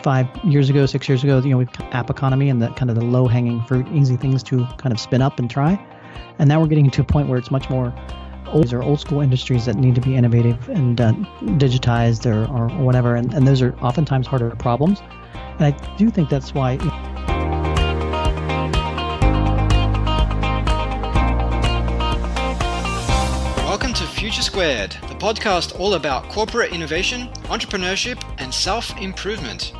5 years ago, 6 years ago, with app economy and the kind of the low-hanging fruit, easy things to kind of spin up and try. And now we're getting to a point where it's much more old school industries that need to be innovative and digitized or whatever. And those are oftentimes harder problems. And I do think that's why. Welcome to Future Squared, the podcast all about corporate innovation, entrepreneurship, and self-improvement.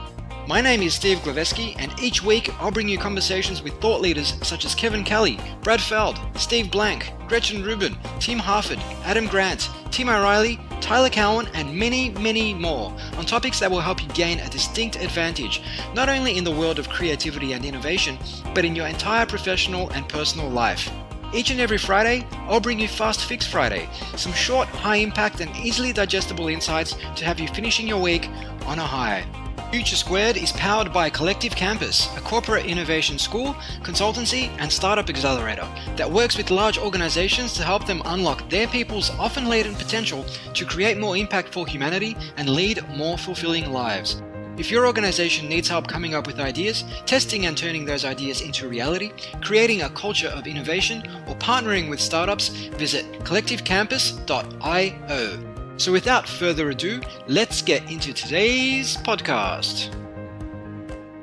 My name is Steve Glaveski, and each week I'll bring you conversations with thought leaders such as Kevin Kelly, Brad Feld, Steve Blank, Gretchen Rubin, Tim Harford, Adam Grant, Tim O'Reilly, Tyler Cowan, and many, many more on topics that will help you gain a distinct advantage, not only in the world of creativity and innovation, but in your entire professional and personal life. Each and every Friday, I'll bring you Fast Fix Friday, some short, high-impact and easily digestible insights to have you finishing your week on a high. Future Squared is powered by Collective Campus, a corporate innovation school, consultancy, and startup accelerator that works with large organizations to help them unlock their people's often latent potential to create more impact for humanity and lead more fulfilling lives. If your organization needs help coming up with ideas, testing and turning those ideas into reality, creating a culture of innovation, or partnering with startups, visit collectivecampus.io. So without further ado, let's get into today's podcast.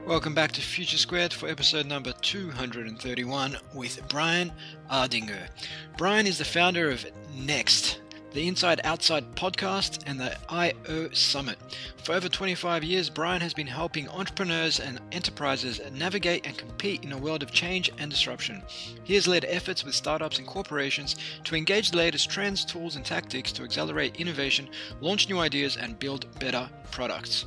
Welcome back to Future Squared for episode number 231 with Brian Ardinger. Brian is the founder of NXXT, the Inside Outside podcast, and the I.O. Summit. For over 25 years, Brian has been helping entrepreneurs and enterprises navigate and compete in a world of change and disruption. He has led efforts with startups and corporations to engage the latest trends, tools, and tactics to accelerate innovation, launch new ideas, and build better products.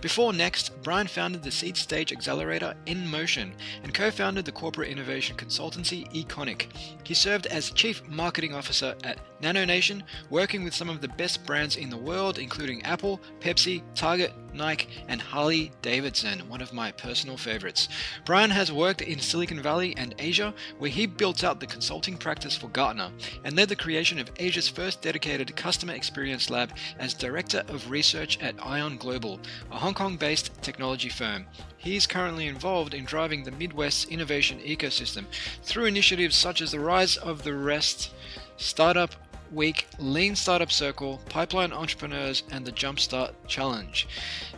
Before NXXT, Brian founded the seed stage accelerator NMotion and co-founded the corporate innovation consultancy Econic. He served as Chief Marketing Officer at Nanonation, working with some of the best brands in the world, including Apple, Pepsi, Target, Nike, and Harley-Davidson, one of my personal favorites. Brian has worked in Silicon Valley and Asia, where he built out the consulting practice for Gartner and led the creation of Asia's first dedicated customer experience lab as Director of Research at Ion Global, a Hong Kong-based technology firm. He is currently involved in driving the Midwest's innovation ecosystem through initiatives such as the Rise of the Rest, StartupWeek, Lean Startup Circle, Pipeline Entrepreneurs, and the JumpStart Challenge.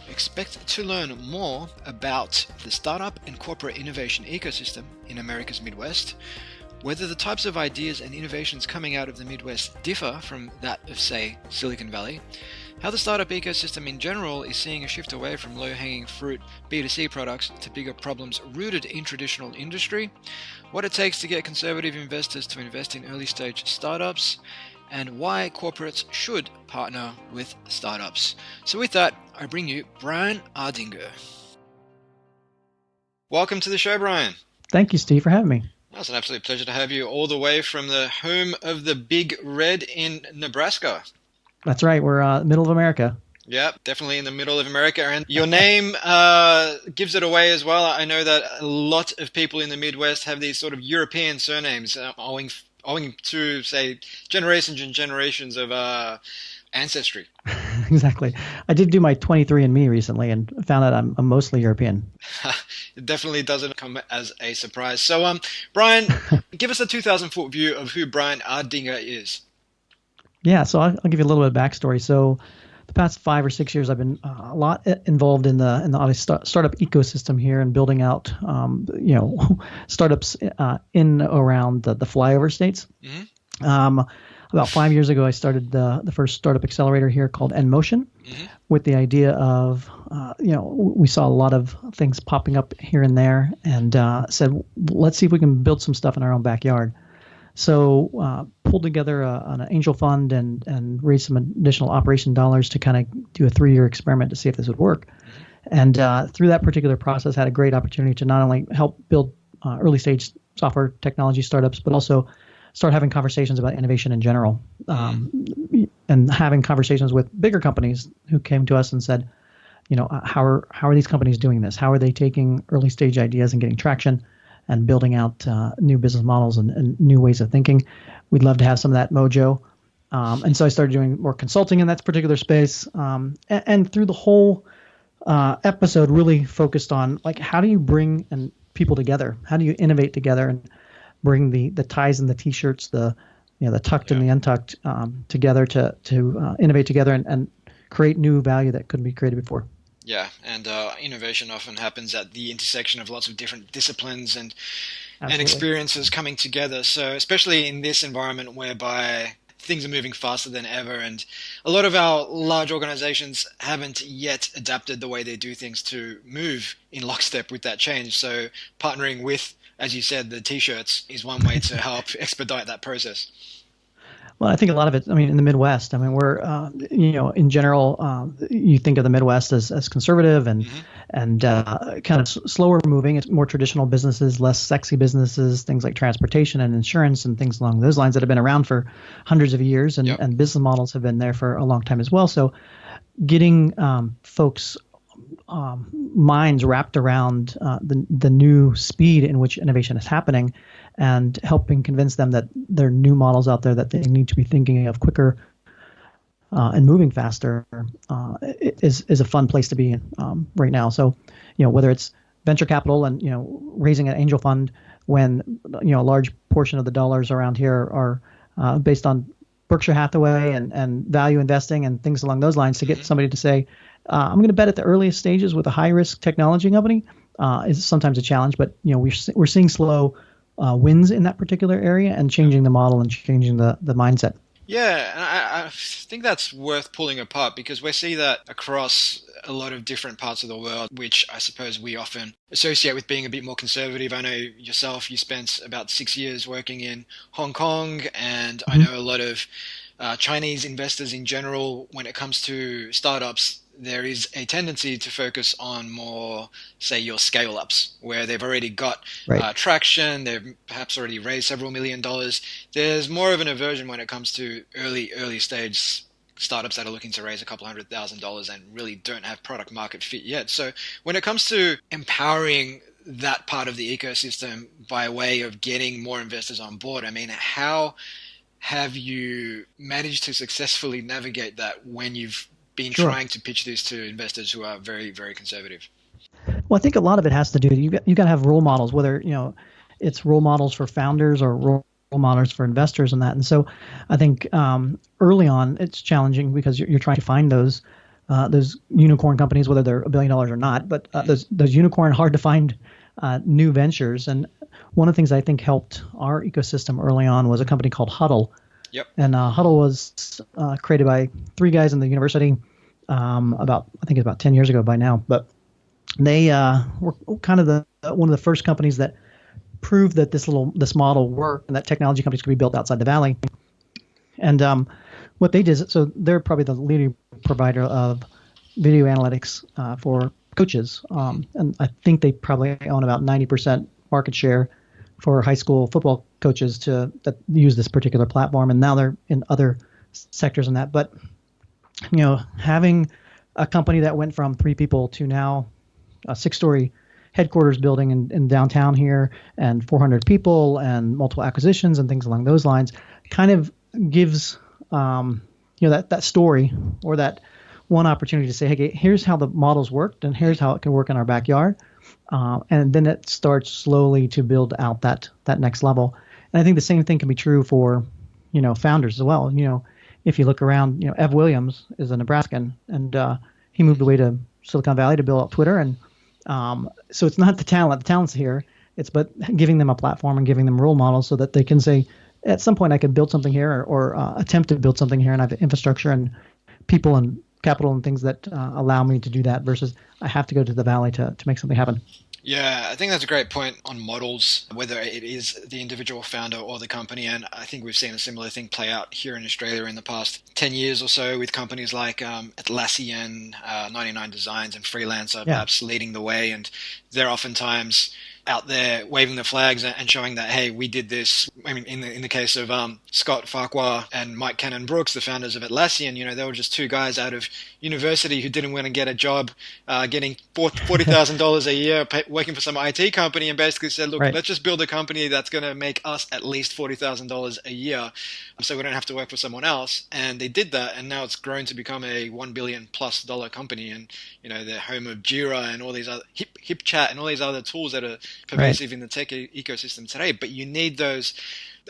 Expect to learn more about the startup and corporate innovation ecosystem in America's Midwest, whether the types of ideas and innovations coming out of the Midwest differ from that of, say, Silicon Valley, how the startup ecosystem in general is seeing a shift away from low-hanging fruit B2C products to bigger problems rooted in traditional industry, what it takes to get conservative investors to invest in early-stage startups, and why corporates should partner with startups. So with that, I bring you Brian Ardinger. Welcome to the show, Brian. Thank you, Steve, for having me. It's an absolute pleasure to have you all the way from the home of the Big Red in Nebraska. That's right. We're middle of America. Yeah, definitely in the middle of America. And your name gives it away as well. I know that a lot of people in the Midwest have these sort of European surnames owing to, say, generations and generations of ancestry. Exactly. I did do my 23andMe recently and found out I'm mostly European. It definitely doesn't come as a surprise. So, Brian, give us a 2,000-foot view of who Brian Ardinger is. Yeah, so I'll give you a little bit of backstory. So the past 5 or 6 years, I've been a lot involved in the startup ecosystem here and building out, startups in around the flyover states. Mm-hmm. About 5 years ago, I started the first startup accelerator here called NMotion, mm-hmm. with the idea of, we saw a lot of things popping up here and there and said, let's see if we can build some stuff in our own backyard. So pulled together an angel fund and raised some additional operation dollars to kind of do a 3-year experiment to see if this would work. Mm-hmm. And through that particular process, had a great opportunity to not only help build early stage software technology startups, but also start having conversations about innovation in general, and having conversations with bigger companies who came to us and said, how are these companies doing this? How are they taking early stage ideas and getting traction and building out new business models and new ways of thinking? We'd love to have some of that mojo. And so I started doing more consulting in that particular space. And through the whole episode really focused on like how do you bring and people together? How do you innovate together and bring the ties and the t-shirts, the tucked and the untucked together to innovate together and create new value that couldn't be created before. Yeah, and innovation often happens at the intersection of lots of different disciplines and experiences coming together. So especially in this environment whereby things are moving faster than ever, and a lot of our large organizations haven't yet adapted the way they do things to move in lockstep with that change. So partnering with, as you said, the t-shirts is one way to help expedite that process. Well, I think a lot of it, I mean, in the Midwest, I mean, we're, in general, you think of the Midwest as conservative and kind of slower moving. It's more traditional businesses, less sexy businesses, things like transportation and insurance and things along those lines that have been around for hundreds of years, and business models have been there for a long time as well. So getting folks' minds wrapped around the new speed in which innovation is happening and helping convince them that there are new models out there that they need to be thinking of quicker and moving faster is a fun place to be in right now. So, whether it's venture capital and, raising an angel fund when, a large portion of the dollars around here are based on Berkshire Hathaway and value investing and things along those lines to get somebody to say, I'm going to bet at the earliest stages with a high risk technology company is sometimes a challenge, but, we're seeing slow wins in that particular area and changing the model and changing the mindset. Yeah, and I think that's worth pulling apart because we see that across a lot of different parts of the world, which I suppose we often associate with being a bit more conservative. I know yourself, you spent about 6 years working in Hong Kong, and I know a lot of Chinese investors in general. When it comes to startups, there is a tendency to focus on more, say, your scale-ups, where they've already got traction, they've perhaps already raised several $1 million. There's more of an aversion when it comes to early stage startups that are looking to raise a couple $100,000 and really don't have product market fit yet. So when it comes to empowering that part of the ecosystem by way of getting more investors on board, I mean, how have you managed to successfully navigate that when you've been trying to pitch this to investors who are very, very conservative? Well, I think a lot of it has to do, you got to have role models, whether, it's role models for founders or role models for investors and that. And so I think early on it's challenging because you're trying to find those unicorn companies, whether they're $1 billion or not, but those unicorn hard to find new ventures. And one of the things I think helped our ecosystem early on was a company called Huddle. Yep. And Huddle was created by 3 guys in the university I think it's about 10 years ago by now. But they were kind of one of the first companies that proved that this model worked and that technology companies could be built outside the valley. And what they did is, so they're probably the leading provider of video analytics for coaches. And I think they probably own about 90% market share for high school football coaches that use this particular platform, and now they're in other sectors in that. But having a company that went from 3 people to now a 6-story headquarters building in downtown here and 400 people and multiple acquisitions and things along those lines kind of gives that story or that one opportunity to say, hey, here's how the models worked and here's how it can work in our backyard. And then it starts slowly to build out that next level. And I think the same thing can be true for, founders as well. If you look around, Ev Williams is a Nebraskan, and he moved away to Silicon Valley to build up Twitter. And so it's not the talent. The talent's here. It's but giving them a platform and giving them role models so that they can say, at some point I could build something here or attempt to build something here, and I have infrastructure and people and capital and things that allow me to do that versus I have to go to the valley to make something happen. Yeah, I think that's a great point on models, whether it is the individual founder or the company. And I think we've seen a similar thing play out here in Australia in the past 10 years or so with companies like Atlassian, 99 Designs and Freelancer perhaps leading the way. And they're oftentimes out there waving the flags and showing that, hey, we did this. I mean, in the case of Scott Farquhar and Mike Cannon-Brooks, the founders of Atlassian, they were just two guys out of university who didn't want to get a job, getting $40,000 a year working for some IT company, and basically said, look, let's just build a company that's going to make us at least $40,000 a year, so we don't have to work for someone else. And they did that, and now it's grown to become a $1 billion plus company, and they're home of Jira and all these other HipChat and all these other tools that are pervasive in the tech ecosystem today. But you need those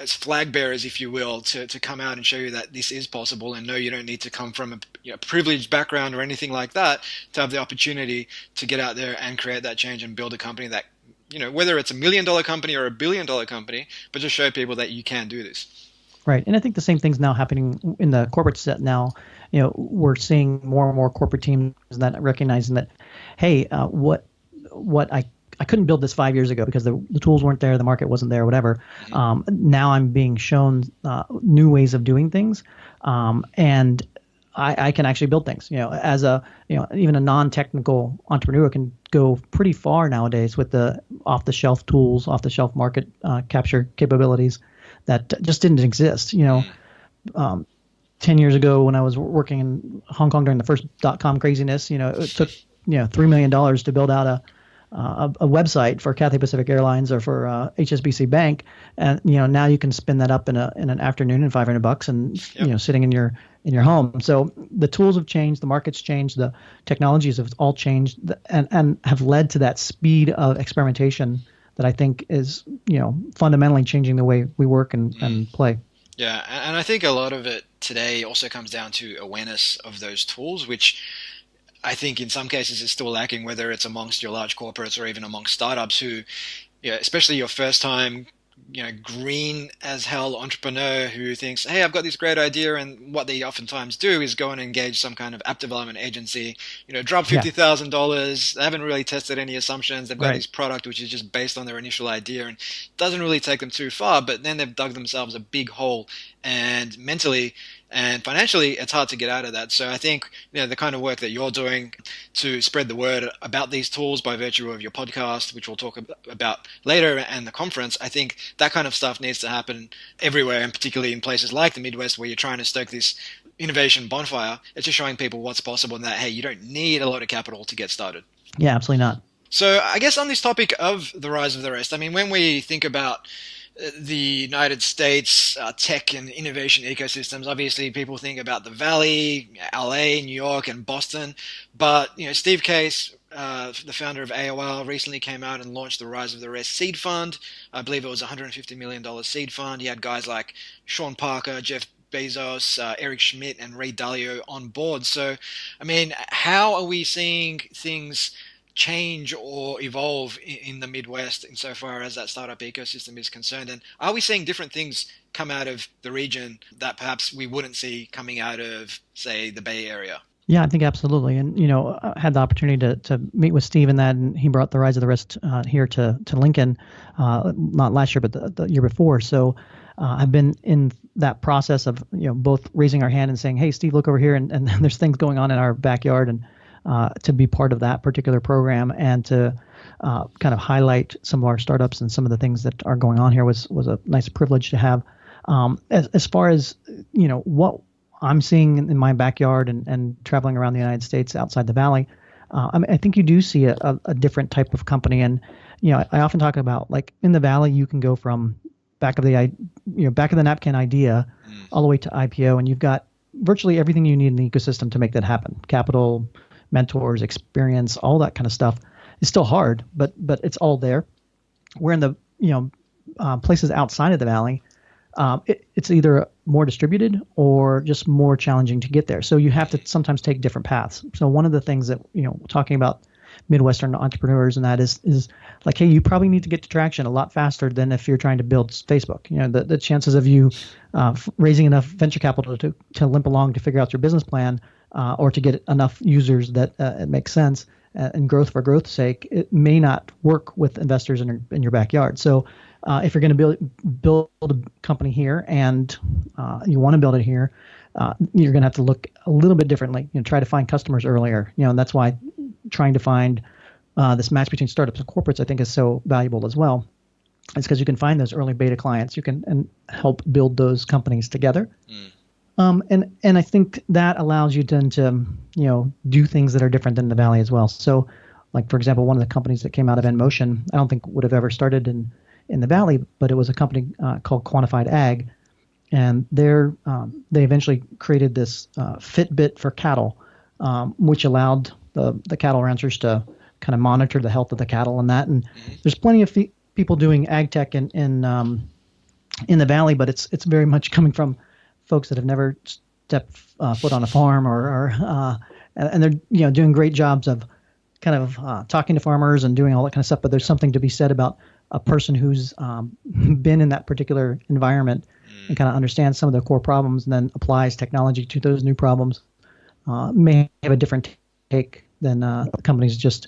flag bearers, if you will, to come out and show you that this is possible, and no, you don't need to come from a privileged background or anything like that to have the opportunity to get out there and create that change and build a company that, whether it's $1 million company or $1 billion company, but just show people that you can do this. Right. And I think the same thing's now happening in the corporate set now. We're seeing more and more corporate teams that recognizing that, hey, what I couldn't build this 5 years ago because the tools weren't there, the market wasn't there, whatever. Now I'm being shown new ways of doing things, and I can actually build things. As even a non-technical entrepreneur can go pretty far nowadays with the off-the-shelf tools, off-the-shelf market capture capabilities that just didn't exist. 10 years ago when I was working in Hong Kong during the first .com craziness, it took $3 million to build out a website for Cathay Pacific Airlines or for HSBC Bank, and now you can spin that up in an afternoon and $500 and sitting in your home. So the tools have changed, the market's changed, the technologies have all changed, and have led to that speed of experimentation that I think is fundamentally changing the way we work and play. Yeah, and I think a lot of it today also comes down to awareness of those tools, which I think in some cases is still lacking, whether it's amongst your large corporates or even amongst startups who, especially your first time, green as hell entrepreneur who thinks, hey, I've got this great idea, and what they oftentimes do is go and engage some kind of app development agency, drop $50,000. They haven't really tested any assumptions. They've got this product which is just based on their initial idea and doesn't really take them too far, but then they've dug themselves a big hole, and mentally and financially it's hard to get out of that. So I think the kind of work that you're doing to spread the word about these tools by virtue of your podcast, which we'll talk about later, and the conference, I think that kind of stuff needs to happen everywhere, and particularly in places like the Midwest where you're trying to stoke this innovation bonfire. It's just showing people what's possible, and that, hey, you don't need a lot of capital to get started. Yeah, absolutely not. So I guess on this topic of the rise of the rest, I mean, when we think about the United States tech and innovation ecosystems, obviously people think about the Valley, LA, New York, and Boston. But Steve Case, the founder of AOL, recently came out and launched the Rise of the Rest seed fund. I believe it was a $150 million seed fund. He had guys like Sean Parker, Jeff Bezos, Eric Schmidt, and Ray Dalio on board. So, I mean, how are we seeing things change or evolve in the Midwest insofar as that startup ecosystem is concerned? And are we seeing different things come out of the region that perhaps we wouldn't see coming out of, say, the Bay Area? Yeah, I think absolutely. And, I had the opportunity to meet with Steve in that, and he brought the Rise of the Rest here to Lincoln, not last year, but the year before. So I've been in that process of, both raising our hand and saying, hey, Steve, look over here. And there's things going on in our backyard, and to be part of that particular program and to kind of highlight some of our startups and some of the things that are going on here was a nice privilege to have. As far as, what I'm seeing in my backyard and traveling around the United States outside the Valley, I think you do see a different type of company. And, I often talk about, like, in the Valley, you can go from back of the napkin idea all the way to IPO, and you've got virtually everything you need in the ecosystem to make that happen. Capital, mentors, experience, all that kind of stuff is still hard, but it's all there. Where in the places outside of the Valley, it's either more distributed or just more challenging to get there. So you have to sometimes take different paths. So one of the things that talking about Midwestern entrepreneurs and that is like, hey, you probably need to get to traction a lot faster than if you're trying to build Facebook. The chances of you raising enough venture capital to limp along to figure out your business plan or to get enough users that it makes sense and growth for growth's sake, it may not work with investors in your backyard. So if you're going to build a company here and you want to build it here, you're going to have to look a little bit differently. Try to find customers earlier. And that's why trying to find this match between startups and corporates, I think, is so valuable as well. It's because you can find those early beta clients. You can and help build those companies together. And I think that allows you then to, do things that are different in the Valley as well. So, like, for example, one of the companies that came out of NMotion, I don't think would have ever started in the Valley, but it was a company called Quantified Ag. And they eventually created this Fitbit for cattle, which allowed the cattle ranchers to kind of monitor the health of the cattle and that. And there's plenty of people doing ag tech in the Valley, but it's very much coming from folks that have never stepped foot on a farm and they're doing great jobs of kind of talking to farmers and doing all that kind of stuff. But there's something to be said about a person who's been in that particular environment and kind of understands some of the core problems and then applies technology to those new problems. May have a different take than companies just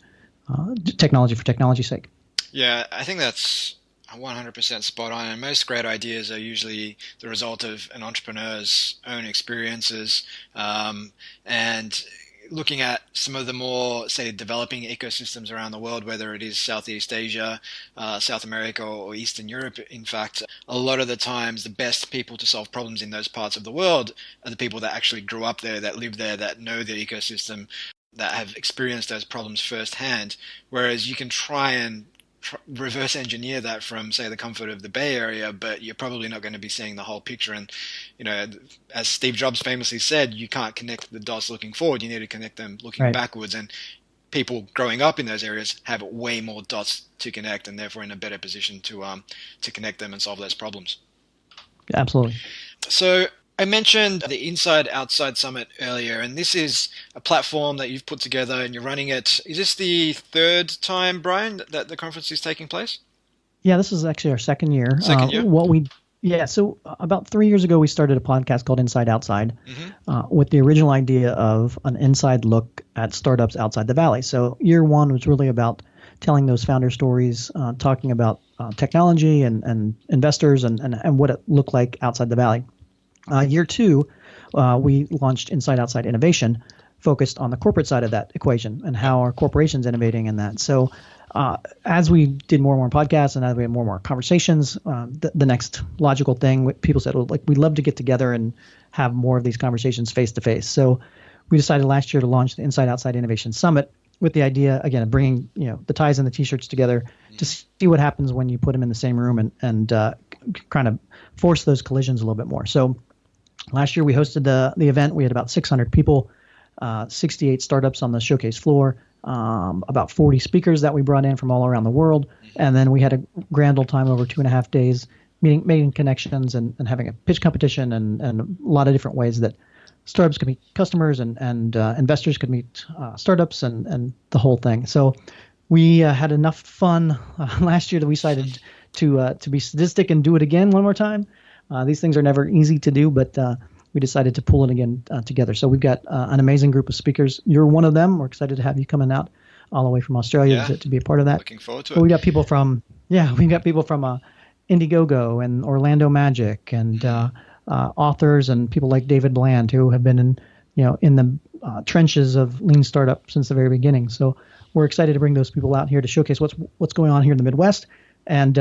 technology for technology's sake. Yeah, I think that's 100% spot on. And most great ideas are usually the result of an entrepreneur's own experiences. And looking at some of the more, say, developing ecosystems around the world, whether it is Southeast Asia, South America, or Eastern Europe, in fact, a lot of the times the best people to solve problems in those parts of the world are the people that actually grew up there, that live there, that know the ecosystem, that have experienced those problems firsthand. Whereas you can try and reverse engineer that from, say, the comfort of the Bay Area, but you're probably not going to be seeing the whole picture. And, as Steve Jobs famously said, you can't connect the dots looking forward. You need to connect them looking backwards. And people growing up in those areas have way more dots to connect, and therefore in a better position to connect them and solve those problems. Absolutely. So I mentioned the Inside Outside Summit earlier, and this is a platform that you've put together and you're running it. Is this the third time, Brian, that the conference is taking place? Yeah, this is actually our second year. Second year? So about 3 years ago, we started a podcast called Inside Outside with the original idea of an inside look at startups outside the Valley. So year one was really about telling those founder stories, talking about technology and investors and what it looked like outside the Valley. Year two, we launched Inside Outside Innovation, focused on the corporate side of that equation and how our corporations innovating in that. So as we did more and more podcasts and as we had more and more conversations, the next logical thing, people said, well, like, we'd love to get together and have more of these conversations face to face. So we decided last year to launch the Inside Outside Innovation Summit with the idea, again, of bringing the ties and the T-shirts together to see what happens when you put them in the same room and kind of force those collisions a little bit more. So last year we hosted the event. We had about 600 people, 68 startups on the showcase floor, about 40 speakers that we brought in from all around the world. And then we had a grand old time over 2.5 days, making connections and having a pitch competition and a lot of different ways that startups could meet customers and investors could meet startups and the whole thing. So we had enough fun last year that we decided to be sadistic and do it again one more time. These things are never easy to do, but we decided to pull it again together. So we've got an amazing group of speakers. You're one of them. We're excited to have you coming out all the way from Australia to be a part of that. Looking forward to it. But we got people from Indiegogo and Orlando Magic and authors and people like David Bland, who have been in the trenches of lean startup since the very beginning. So we're excited to bring those people out here to showcase what's going on here in the Midwest and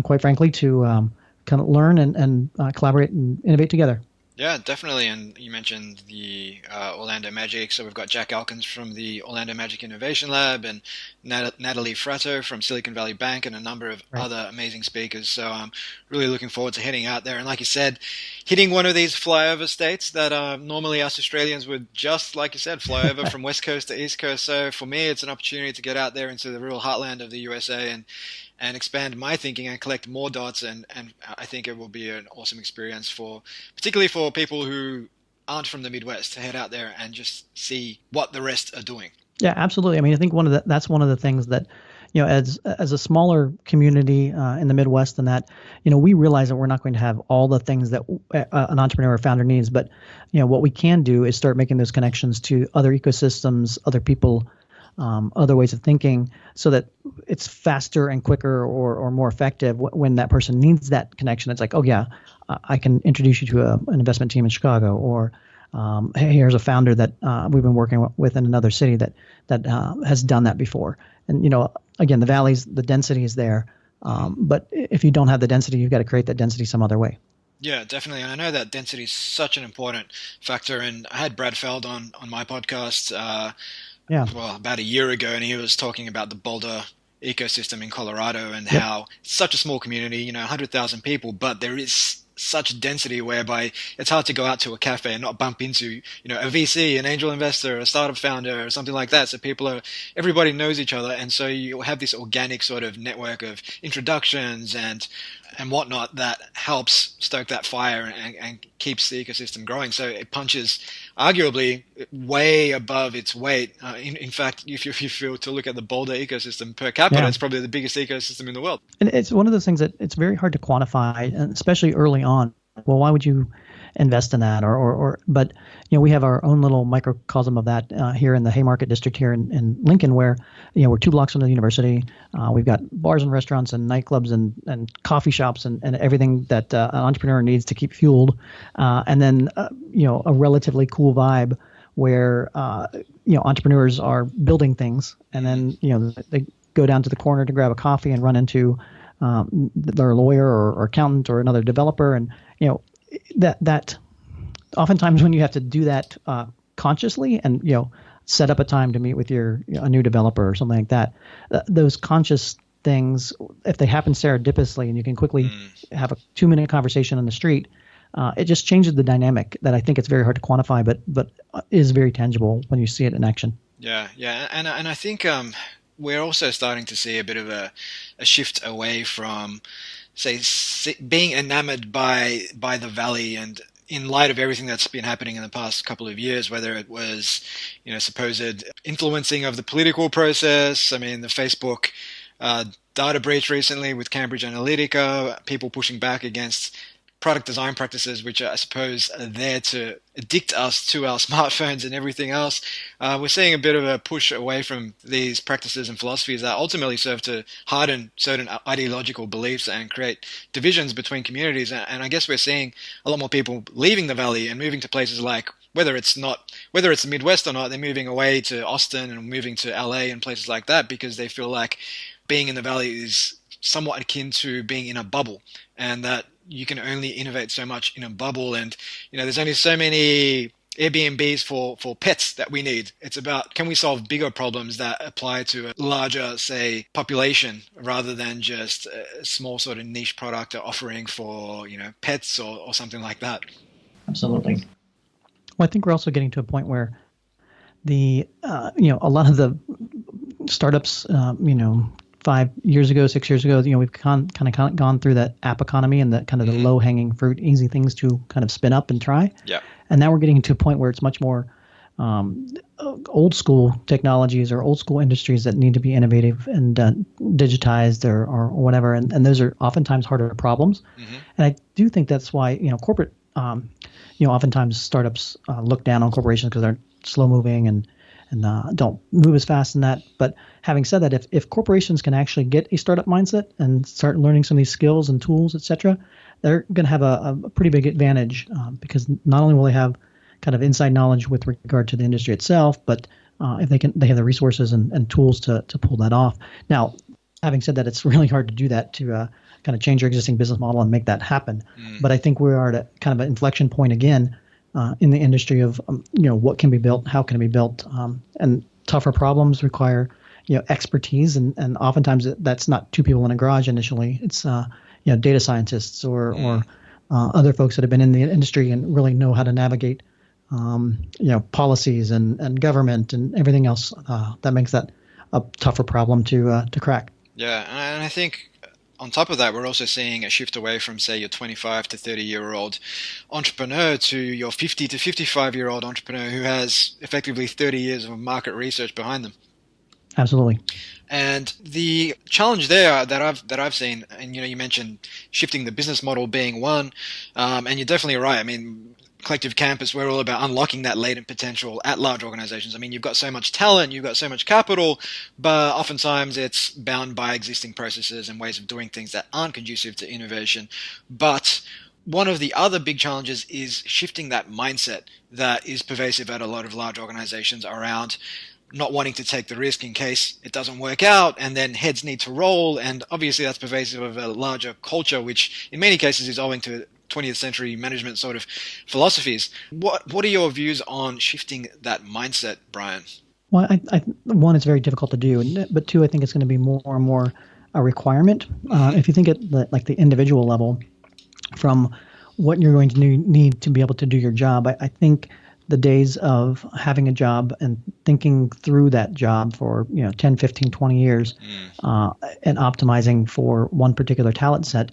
quite frankly to kind of learn and collaborate and innovate together. Yeah, definitely. And you mentioned the Orlando Magic. So we've got Jack Alkins from the Orlando Magic Innovation Lab and Natalie Fratto from Silicon Valley Bank and a number of other amazing speakers. So I'm really looking forward to heading out there. And like you said, hitting one of these flyover states that normally us Australians would just, like you said, fly over from West Coast to East Coast. So for me, it's an opportunity to get out there into the real heartland of the USA and expand my thinking and collect more dots. And I think it will be an awesome experience particularly for people who aren't from the Midwest, to head out there and just see what the rest are doing. Yeah, absolutely. I mean, I think that's one of the things that, as a smaller community in the Midwest and that, we realize that we're not going to have all the things that an entrepreneur or founder needs. But, what we can do is start making those connections to other ecosystems, other people, other ways of thinking, so that it's faster and quicker or more effective when that person needs that connection. It's like, oh yeah, I can introduce you to an investment team in Chicago, or hey, here's a founder that we've been working with in another city that has done that before. And again, the density is there, but if you don't have the density, you've got to create that density some other way. Yeah, definitely. And I know that density is such an important factor. And I had Brad Feld on my podcast well, about a year ago, and he was talking about the Boulder ecosystem in Colorado and how it's such a small community, 100,000 people, but there is such density whereby it's hard to go out to a cafe and not bump into, a VC, an angel investor, a startup founder, or something like that. So everybody knows each other. And so you have this organic sort of network of introductions and whatnot that helps stoke that fire and keeps the ecosystem growing. So it punches arguably way above its weight. In fact, if you were to look at the Boulder ecosystem per capita, it's probably the biggest ecosystem in the world. And it's one of those things that it's very hard to quantify, and especially early on. Well, why would you invest in that? But we have our own little microcosm of that here in the Haymarket district here in Lincoln, where we're 2 blocks from the university. We've got bars and restaurants and nightclubs and coffee shops and everything that an entrepreneur needs to keep fueled, and then a relatively cool vibe where entrepreneurs are building things, and then they go down to the corner to grab a coffee and run into their lawyer or accountant or another developer, and that oftentimes when you have to do that consciously and set up a time to meet with a new developer or something like that, those conscious things, if they happen serendipitously and you can quickly have a 2-minute conversation on the street, it just changes the dynamic that I think it's very hard to quantify, but is very tangible when you see it in action. Yeah, and I think we're also starting to see a bit of a shift away from, say, being enamored by the valley, and in light of everything that's been happening in the past couple of years, whether it was, supposed influencing of the political process. I mean, the Facebook data breach recently with Cambridge Analytica, people pushing back against product design practices, which I suppose are there to addict us to our smartphones and everything else. We're seeing a bit of a push away from these practices and philosophies that ultimately serve to harden certain ideological beliefs and create divisions between communities. And I guess we're seeing a lot more people leaving the valley and moving to places like, whether it's the Midwest or not, they're moving away to Austin and moving to LA and places like that because they feel like being in the valley is somewhat akin to being in a bubble, and that you can only innovate so much in a bubble. And there's only so many Airbnbs for pets that we need. It's about, can we solve bigger problems that apply to a larger, say, population, rather than just a small sort of niche product or offering for pets or something like that. Absolutely. Well, I think we're also getting to a point where a lot of the startups 5 years ago, 6 years ago, we've kind of gone through that app economy and the kind of the low hanging fruit, easy things to kind of spin up and try. Yeah. And now we're getting to a point where it's much more old school technologies or old school industries that need to be innovative and digitized or whatever. And those are oftentimes harder problems. Mm-hmm. And I do think that's why, corporate, oftentimes startups look down on corporations because they're slow moving and don't move as fast in that. But having said that, if corporations can actually get a startup mindset and start learning some of these skills and tools, et cetera, they're going to have a pretty big advantage because not only will they have kind of inside knowledge with regard to the industry itself, but if they have the resources and tools to pull that off. Now, having said that, it's really hard to do that, to kind of change your existing business model and make that happen. But I think we are at a kind of an inflection point again in the industry of what can be built, how can it be built, and tougher problems require expertise, and oftentimes that's not 2 people in a garage initially. It's data scientists or other folks that have been in the industry and really know how to navigate policies and government and everything else that makes that a tougher problem to crack. Yeah, and I think on top of that, we're also seeing a shift away from, say, your 25 to 30-year-old entrepreneur to your 50 to 55-year-old entrepreneur who has effectively 30 years of market research behind them. Absolutely. And the challenge there that I've seen, and you mentioned shifting the business model being one, and you're definitely right. I mean, Collective Campus, we're all about unlocking that latent potential at large organizations. I mean, you've got so much talent, you've got so much capital, but oftentimes it's bound by existing processes and ways of doing things that aren't conducive to innovation. But one of the other big challenges is shifting that mindset that is pervasive at a lot of large organizations around not wanting to take the risk in case it doesn't work out, and then heads need to roll. And obviously that's pervasive of a larger culture, which in many cases is owing to 20th century management sort of philosophies. What are your views on shifting that mindset, Brian? Well, one, it's very difficult to do, but two, I think it's going to be more and more a requirement. If you think at the individual level, from what you're going to need to be able to do your job, I think the days of having a job and thinking through that job for 10, 15, 20 years and optimizing for one particular talent set,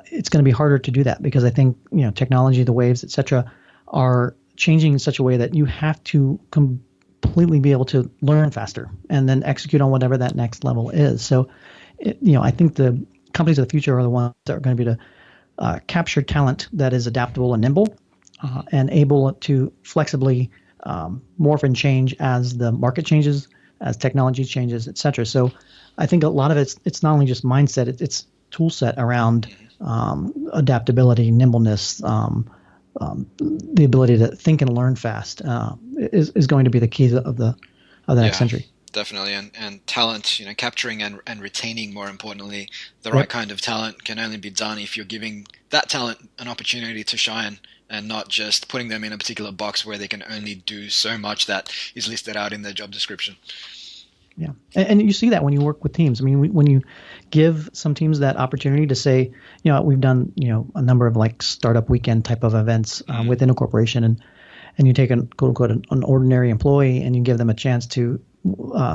it's going to be harder to do that because I think technology, the waves, et cetera, are changing in such a way that you have to completely be able to learn faster and then execute on whatever that next level is. So, I think the companies of the future are the ones that are going to be to capture talent that is adaptable and nimble and able to flexibly morph and change as the market changes, as technology changes, et cetera. So I think a lot of it's not only just mindset, it's tool set around adaptability, nimbleness, the ability to think and learn fast is going to be the key of the next century. Definitely, and talent, capturing and retaining, more importantly, the right kind of talent can only be done if you're giving that talent an opportunity to shine and not just putting them in a particular box where they can only do so much that is listed out in their job description. Yeah, and you see that when you work with teams. I mean, when you give some teams that opportunity to say, we've done, a number of like startup weekend type of events within a corporation, and you take an quote unquote an ordinary employee and you give them a chance to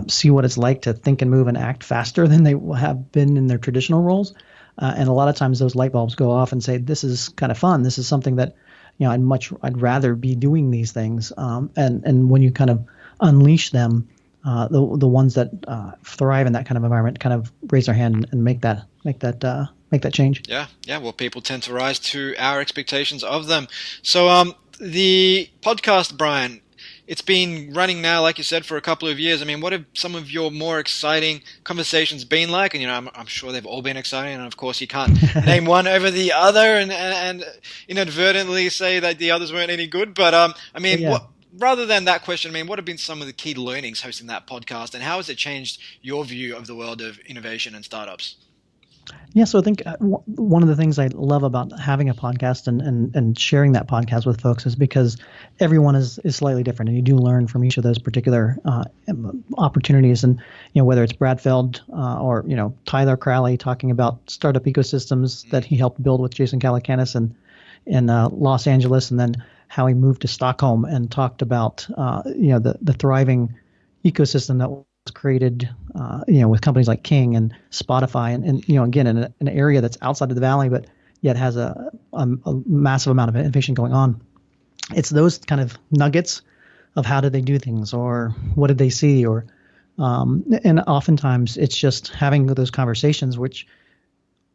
see what it's like to think and move and act faster than they have been in their traditional roles. And a lot of times those light bulbs go off and say, this is kind of fun. This is something that, I'd rather be doing these things. And when you kind of unleash them, the ones that thrive in that kind of environment kind of raise their hand and make that change. Yeah. Well, people tend to rise to our expectations of them. So the podcast, Brian, it's been running now, like you said, for a couple of years. I mean, what have some of your more exciting conversations been like? And, I'm sure they've all been exciting. And, of course, you can't name one over the other and inadvertently say that the others weren't any good. But, rather than that question, what have been some of the key learnings hosting that podcast? And how has it changed your view of the world of innovation and startups? Yeah, so I think one of the things I love about having a podcast and sharing that podcast with folks is because everyone is slightly different, and you do learn from each of those particular opportunities. And whether it's Brad Feld or Tyler Crowley talking about startup ecosystems that he helped build with Jason Calacanis in Los Angeles, and then how he moved to Stockholm and talked about the thriving ecosystem that was created with companies like King and Spotify and again in an area that's outside of the valley but yet has a massive amount of innovation going on. It's those kind of nuggets of how did they do things or what did they see or and oftentimes it's just having those conversations which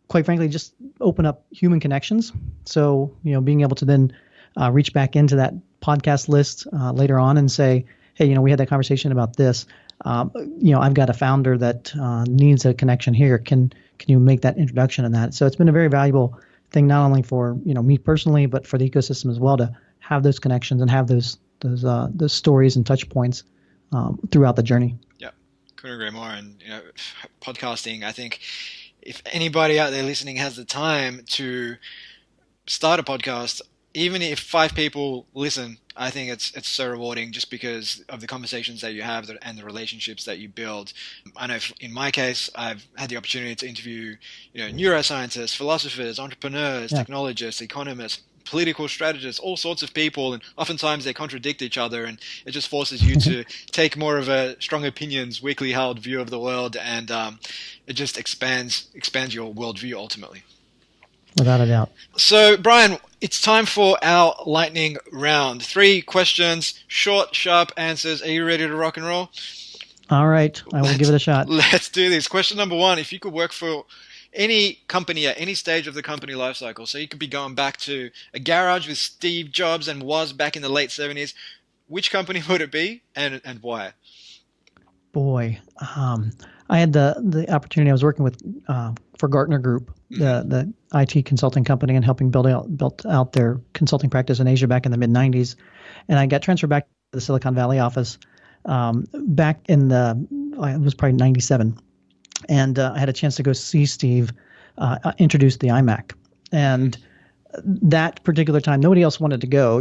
quite frankly just open up human connections. So being able to then reach back into that podcast list later on and say, hey, we had that conversation about this. I've got a founder that needs a connection here. Can you make that introduction and that? So it's been a very valuable thing, not only for me personally, but for the ecosystem as well, to have those connections and have those stories and touch points throughout the journey. Yeah, couldn't agree more. And podcasting, I think, if anybody out there listening has the time to start a podcast, even if 5 people listen, I think it's so rewarding just because of the conversations that you have and the relationships that you build. I know in my case, I've had the opportunity to interview, neuroscientists, philosophers, entrepreneurs, technologists, economists, political strategists, all sorts of people, and oftentimes they contradict each other, and it just forces you to take more of a strong opinions, weakly held view of the world, and it just expands your worldview ultimately. Without a doubt. So, Brian, it's time for our lightning round. 3 questions, short, sharp answers. Are you ready to rock and roll? All right. I will give it a shot. Let's do this. Question number 1, if you could work for any company at any stage of the company lifecycle, so you could be going back to a garage with Steve Jobs and Woz back in the late 70s, which company would it be and why? Boy, I had the opportunity. I was working with for Gartner Group, the IT consulting company, and helping built out their consulting practice in Asia back in the mid '90s. And I got transferred back to the Silicon Valley office back in it was probably '97, and I had a chance to go see Steve introduce the iMac. And that particular time, nobody else wanted to go.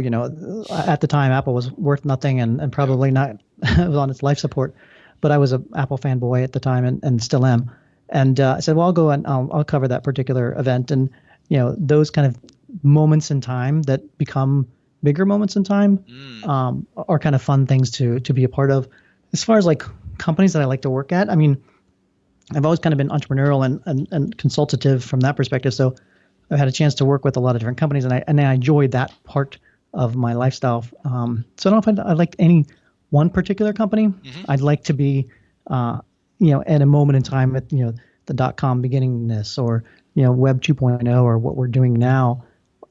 At the time, Apple was worth nothing and probably not was on its life support. But I was an Apple fanboy at the time and still am. And I said, well, I'll go and I'll cover that particular event. And those kind of moments in time that become bigger moments in time are kind of fun things to be a part of. As far as like companies that I like to work at, I mean, I've always kind of been entrepreneurial and consultative from that perspective. So I've had a chance to work with a lot of different companies, and I enjoyed that part of my lifestyle. So I don't know if I like any one particular company. I'd like to be, at a moment in time at the .com beginningness or Web 2.0 or what we're doing now,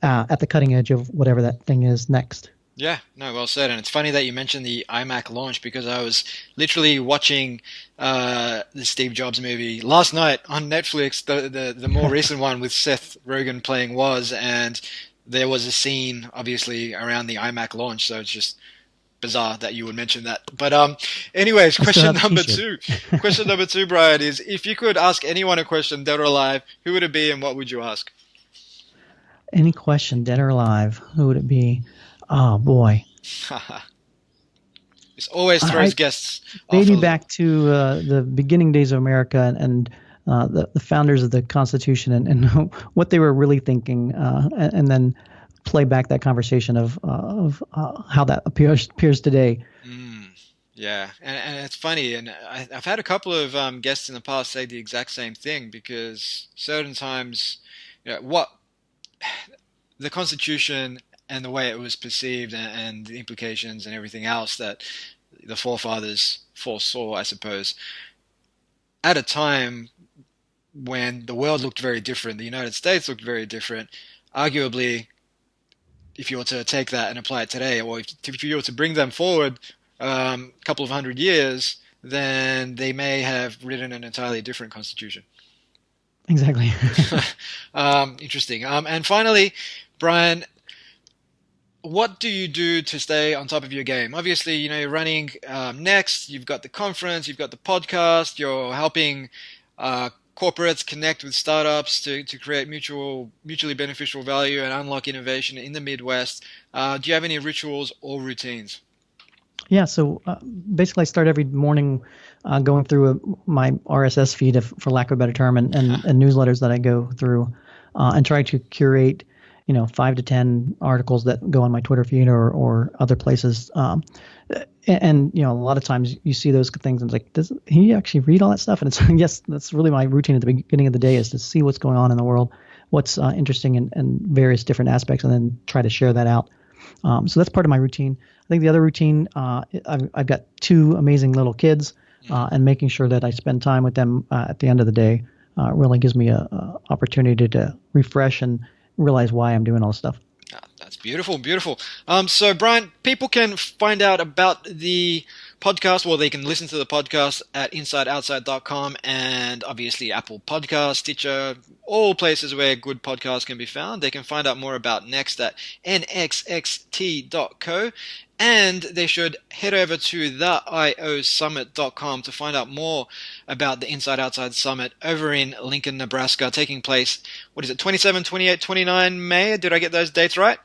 at the cutting edge of whatever that thing is next. Yeah, no, well said. And it's funny that you mentioned the iMac launch because I was literally watching the Steve Jobs movie last night on Netflix, the more recent one with Seth Rogen playing Woz, and there was a scene, obviously, around the iMac launch, so it's just bizarre that you would mention that. But anyways, question number two, Brian, is if you could ask anyone a question, dead or alive, who would it be and what would you ask? Any question, dead or alive, who would it be? Oh, boy. This always throws guests off. Maybe back to the beginning days of America and the founders of the Constitution and what they were really thinking, and then play back that conversation of how that appears today. Yeah, and it's funny, and I've had a couple of guests in the past say the exact same thing because certain times, what the Constitution and the way it was perceived and the implications and everything else that the forefathers foresaw, I suppose, at a time when the world looked very different, the United States looked very different, arguably, if you were to take that and apply it today, or if you were to bring them forward a couple of 100 years, then they may have written an entirely different constitution. Exactly. Interesting. And finally, Brian, what do you do to stay on top of your game? Obviously, you're running Next, you've got the conference, you've got the podcast, you're helping corporates connect with startups to create mutually beneficial value and unlock innovation in the Midwest. Do you have any rituals or routines? Yeah, so basically I start every morning going through my RSS feed, for lack of a better term, and newsletters that I go through and try to curate 5 to 10 articles that go on my Twitter feed or other places. And a lot of times you see those things and it's like, does he actually read all that stuff? And it's, yes, that's really my routine at the beginning of the day, is to see what's going on in the world, what's interesting in various different aspects, and then try to share that out. So that's part of my routine. I think the other routine, I've got 2 amazing little kids, and making sure that I spend time with them at the end of the day really gives me a opportunity to refresh and realize why I'm doing all this stuff. That's beautiful, beautiful. So Brian, people can find out about the podcast, well, they can listen to the podcast at insideoutside.com and obviously Apple Podcasts, Stitcher, all places where good podcasts can be found. They can find out more about Next at NXXT.co, and they should head over to theiosummit.com to find out more about the Inside Outside Summit over in Lincoln, Nebraska, taking place, 27, 28, 29 May? Did I get those dates right?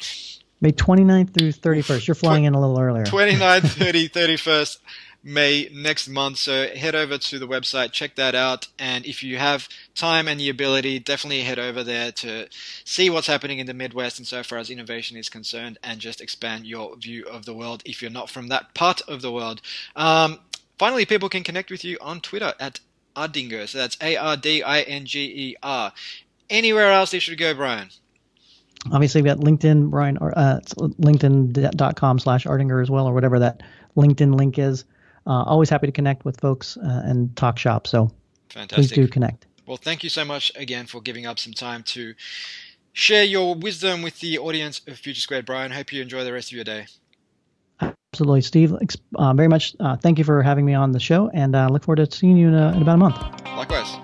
May 29th through 31st. You're flying in a little earlier. 29, 30, 31st May next month. So head over to the website, check that out. And if you have time and the ability, definitely head over there to see what's happening in the Midwest insofar as innovation is concerned, and just expand your view of the world if you're not from that part of the world. Finally, people can connect with you on Twitter at Ardinger. So that's Ardinger. Anywhere else they should go, Brian? Obviously, we've got LinkedIn, Brian, or it's linkedin.com/Ardinger as well, or whatever that LinkedIn link is. Always happy to connect with folks and talk shop. So fantastic. Please do connect. Well, thank you so much again for giving up some time to share your wisdom with the audience of Future Squared, Brian. Hope you enjoy the rest of your day. Absolutely, Steve. Very much thank you for having me on the show, and look forward to seeing you in about a month. Likewise.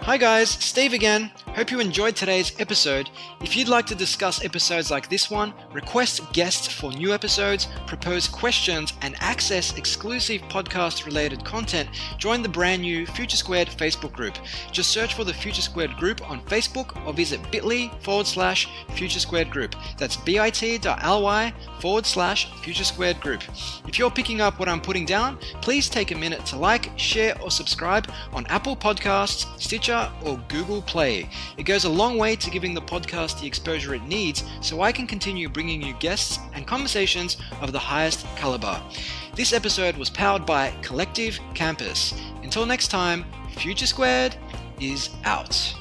Hi guys, Steve again. Hope you enjoyed today's episode. If you'd like to discuss episodes like this one, request guests for new episodes, propose questions, and access exclusive podcast-related content, join the brand new Future Squared Facebook group. Just search for the Future Squared group on Facebook or visit bit.ly/Future Squared group. That's bit.ly/Future Squared group. If you're picking up what I'm putting down, please take a minute to like, share, or subscribe on Apple Podcasts, Stitcher, or Google Play. It goes a long way to giving the podcast the exposure it needs so I can continue bringing you guests and conversations of the highest caliber. This episode was powered by Collective Campus. Until next time, Future Squared is out.